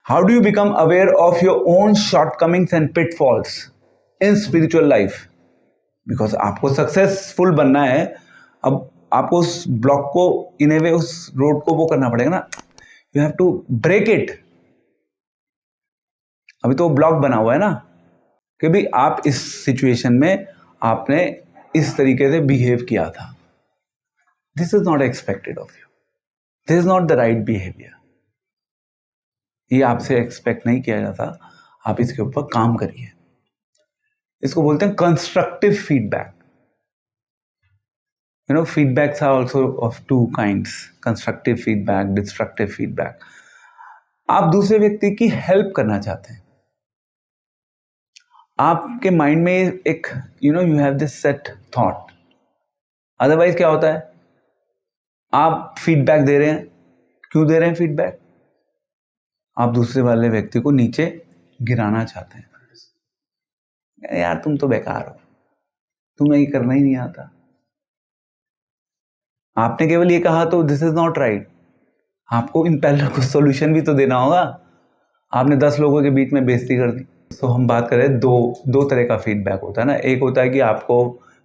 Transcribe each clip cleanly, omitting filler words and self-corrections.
How do you become aware of your own shortcomings and pitfalls in spiritual life? Because आपको successful बनना है, अब आपको उस ब्लॉक को इन ए वे, उस रोड को वो करना पड़ेगा ना. You have to break it. अभी तो ब्लॉक बना हुआ है ना कि भाई आप इस सिचुएशन में आपने इस तरीके से बिहेव किया था. This is not expected of you. This is not the right behaviour. ये आपसे एक्सपेक्ट नहीं किया जाता. आप इसके ऊपर काम करिए. इसको बोलते हैं constructive feedback. You know, feedbacks are also of two kinds: constructive feedback, destructive feedback. आप दूसरे व्यक्ति की हेल्प करना चाहते हैं. आपके माइंड में एक you have this set thought. Otherwise क्या होता है, आप फीडबैक दे रहे हैं. क्यों दे रहे हैं फीडबैक? आप दूसरे वाले व्यक्ति को नीचे गिराना चाहते हैं. यार तुम तो बेकार हो, तुम्हें ये करना ही नहीं आता. आपने केवल ये कहा तो दिस इज नॉट राइट. आपको इन पहले कुछ सोल्यूशन भी तो देना होगा. आपने 10 लोगों के बीच में बेइज्जती कर दी. तो हम बात करें दो तरह का फीडबैक होता है ना. एक होता है कि आपको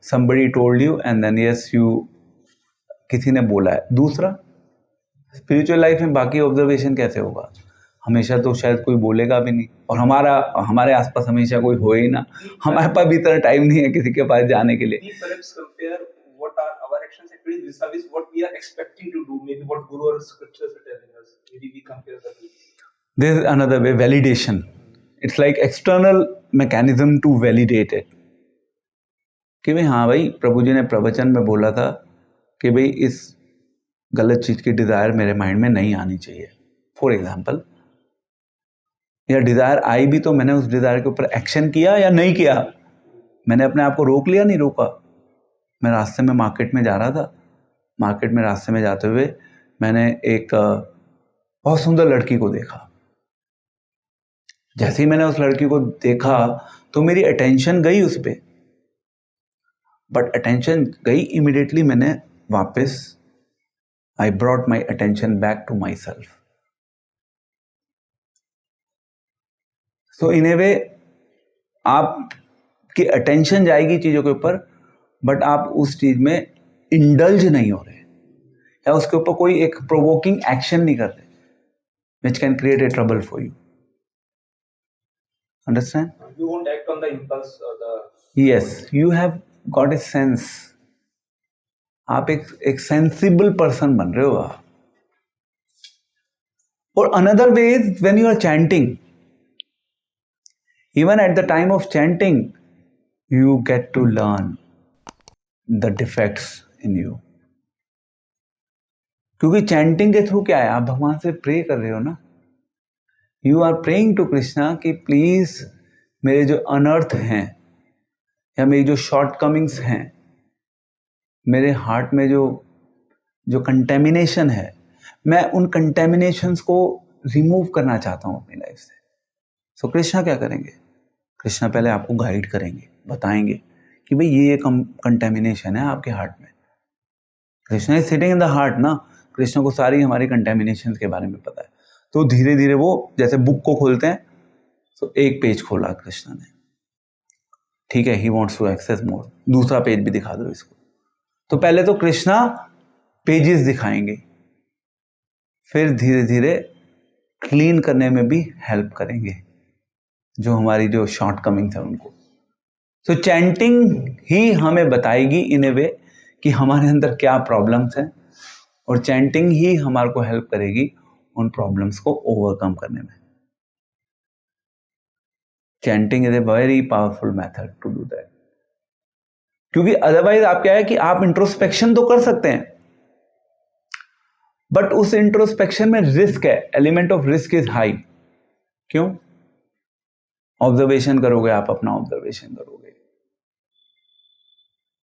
somebody told you and then yes you, किसी ने बोला है. दूसरा, स्पिरिचुअल लाइफ में बाकी ऑब्जर्वेशन कैसे होगा? हमेशा तो शायद कोई बोलेगा भी नहीं, और हमारे आसपास हमेशा कोई हो ही ना. हमारे पास भी इतना टाइम नहीं है किसी के पास जाने के लिए. Vis-a-vis what we are expecting to do, maybe what Guru or scriptures are telling us. Maybe we compare that with. This is another way, validation. It's like external mechanism to validate it. कि भाई हाँ भाई, प्रभु जी ने प्रवचन में बोला था कि भाई इस गलत चीज की डिजायर मेरे माइंड में नहीं आनी चाहिए. फॉर एग्जाम्पल, या डिजायर आई भी तो मैंने उस डिजायर के ऊपर एक्शन किया या नहीं किया? मैंने अपने आप को रोक लिया, नहीं रोका. मैं रास्ते में मार्केट में जा रहा था. मार्केट में रास्ते में जाते हुए मैंने एक बहुत सुंदर लड़की को देखा. जैसे ही मैंने उस लड़की को देखा तो मेरी अटेंशन गई उस पर. बट अटेंशन गई, इमीडिएटली मैंने वापस I brought my attention back to myself. So in a way आपकी अटेंशन जाएगी चीजों के ऊपर, बट आप उस चीज में इंडल्ज नहीं हो रहे, या उसके ऊपर कोई एक प्रोवोकिंग एक्शन नहीं कर रहे, which can create a trouble for you. Understand? You won't act on the impulse or the. Yes, you have got a sense. आप एक सेंसिबल पर्सन बन रहे हो आप. और another way is when you are chanting. Even at the time of chanting, you get to learn the defects in you. क्योंकि chanting के through क्या है, आप भगवान से प्रे कर रहे हो ना. You are praying to Krishna कि प्लीज मेरे जो अनर्थ हैं या मेरी जो शॉर्टकमिंग्स हैं, मेरे हार्ट में जो कंटेमिनेशन है, मैं उन कंटेमिनेशंस को रिमूव करना चाहता हूँ अपनी लाइफ से. सो कृष्णा क्या करेंगे? कृष्णा पहले आपको गाइड करेंगे, बताएंगे कि भाई ये कंटेमिनेशन है आपके हार्ट में. Krishna is sitting in the heart ना. कृष्ण को सारी हमारी कंटेमिनेशन के बारे में पता है. तो धीरे धीरे वो जैसे बुक को खोलते हैं, तो एक पेज खोला कृष्ण ने, ठीक है, ही वांट्स टू एक्सेस मोर, दूसरा पेज भी दिखा दो इसको. तो पहले तो कृष्णा पेजेस दिखाएंगे, फिर धीरे धीरे क्लीन करने में भी हेल्प करेंगे जो हमारी जो शॉर्टकमिंग्स है उनको. तो चैंटिंग ही हमें बताएगी इन ए वे कि हमारे अंदर क्या प्रॉब्लम्स हैं, और चैंटिंग ही हमारे को हेल्प करेगी उन प्रॉब्लम्स को ओवरकम करने में. Chanting is a very powerful method to do that. क्योंकि अदरवाइज आप क्या है कि आप इंट्रोस्पेक्शन तो कर सकते हैं, बट उस इंट्रोस्पेक्शन में रिस्क है, element of risk is high. क्यों? ऑब्जर्वेशन करोगे आप, अपना ऑब्जर्वेशन करोगे.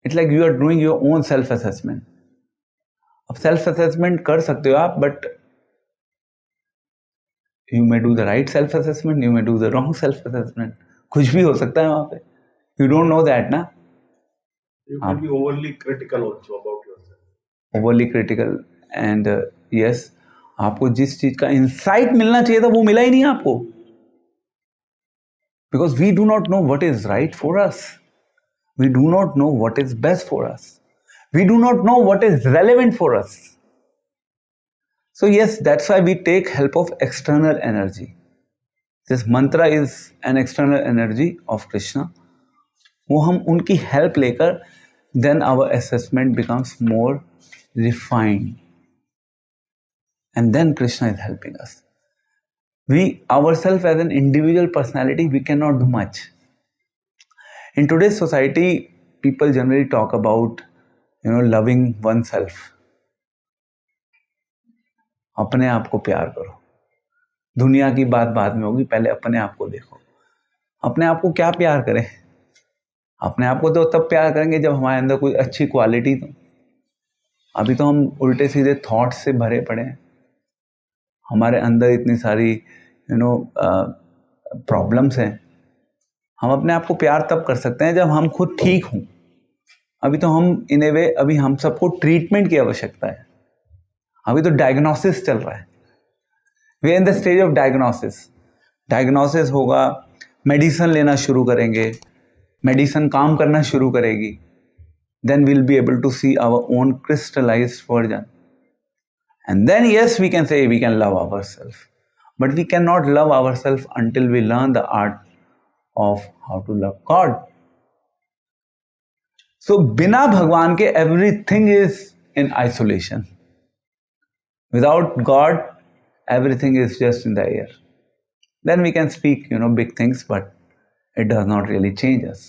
It's like you are doing your own self assessment. अब सेल्फ असेसमेंट कर सकते हो आप, but you may do the right self assessment, you may do the wrong self assessment. कुछ भी हो सकता है वहां पे. यू डोंट नो दैट ना. You can be overly critical also about yourself. Overly critical, and yes, आपको जिस चीज का इंसाइट मिलना चाहिए था वो मिला ही नहीं आपको, because we do not know what is right for us, we do not know what is best for us, we do not know what is relevant for us. So yes, that's why we take help of external energy. This mantra is an external energy of Krishna. वो हम उनकी help लेकर, then our assessment becomes more refined. And then Krishna is helping us. We ourselves as an individual personality, we cannot do much. In today's society, people generally talk about, loving oneself. अपने आप को प्यार करो, दुनिया की बात बाद में होगी, पहले अपने आप को देखो. अपने आप को क्या प्यार करें? अपने आप को तो तब प्यार करेंगे जब हमारे अंदर कोई अच्छी क्वालिटी तो. अभी तो हम उल्टे सीधे थॉट्स से भरे पड़े हैं, हमारे अंदर इतनी सारी प्रॉब्लम्स हैं. हम अपने आप को प्यार तब कर सकते हैं जब हम खुद ठीक हों. अभी तो हम इन ए वे, अभी हम सबको ट्रीटमेंट की आवश्यकता है. अभी तो डायग्नोसिस चल रहा है. We are in the stage of diagnosis. Diagnosis होगा, मेडिसिन लेना शुरू करेंगे, मेडिसिन काम करना शुरू करेगी, then we'll be able to see our own crystallised version. And then yes, we can say we can love ourself, but we can not love ourself until we learn the art of how to love God. So बिना भगवान के everything is in isolation. Without God, everything is just in the air. Then we can speak, big things, but it does not really change us.